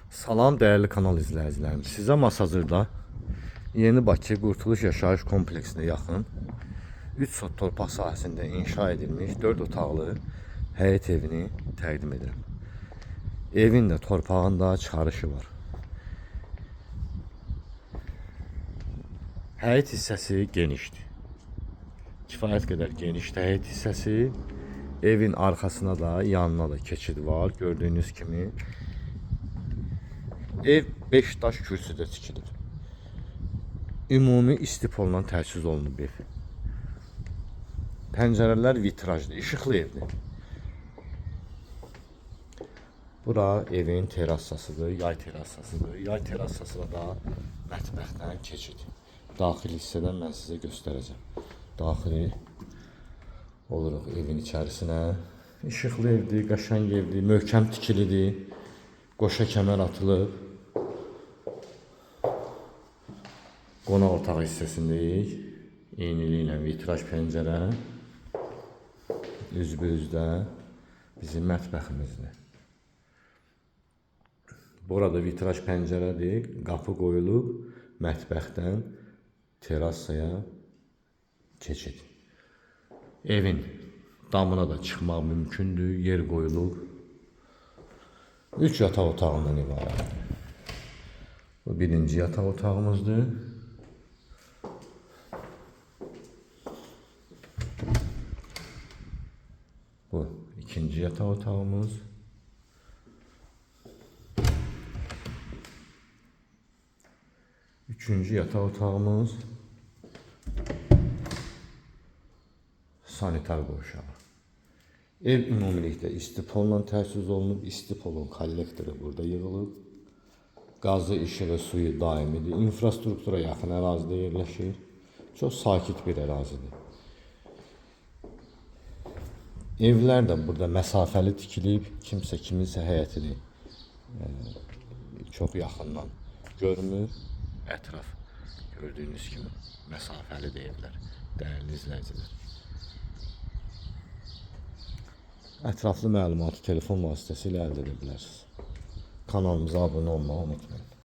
Salam değerli kanal izləyicilərimiz. Sizə Masazırda Yeni Bakı Qurtuluş Yaşayış Kompleksine yaxın 3 sot torpaq sahəsində inşa edilmiş 4 otaqlı həyət evini təqdim edirəm. Evin də torpağın da çıxarışı var. Həyət hissəsi genişdir. Kifayət qədər genişdir həyət hissəsi. Evin arxasına da, yanına da keçid var. Gördüyünüz kimi ev 5 daş kürsüdə tikilir. Ümumi istipolla təchiz olunub ev. Pəncərələr vitrajlı, işıqlı evdir. Bura evin terasasıdır, yay terasasıdır. Yay terasasına da mətbəxdən keçid. Daxil hissədən mən sizə göstərəcəm. Daxili oluruq evin içərisinə. İşıqlı evdir, qəşəng evdir, möhkəm tikilidir. Qoşa kəmər atılıb. Qonaq otağı hissəsindəyik. Eynili ilə vitraj pəncərə. Üzbüzdə bizim mətbəximizdir. Burada vitraj pəncərədir. Qapı qoyulub. Mətbəxdən terasaya keçid. Evin damına da çıxmaq mümkündür. Yer qoyulub. 3 yataq otağından ibarət. Bu birinci yataq otağımızdır. Bu ikinci yataq otağımız. Üçüncü yataq otağımız. Sanitar qovşağı. Ev ümumilikdə istipolla təchiz olunub. İstipolun kollektoru burada yığılıb. Qazı, işığı, suyu daimidir. İnfrastruktura yaxın ərazidə yerləşir. Çox sakit bir ərazidir. Evlər də burada məsafəli tikilib. Kimsə kiminsə həyətini çox yaxından görmür. Ətraf gördüyünüz kimi məsafəlidir evlər. Dəyərli izləyicilər. Ətraflı məlumatı telefon vasitəsilə əldə edə bilərsiniz. Kanalımıza abunə olmağı unutmayın.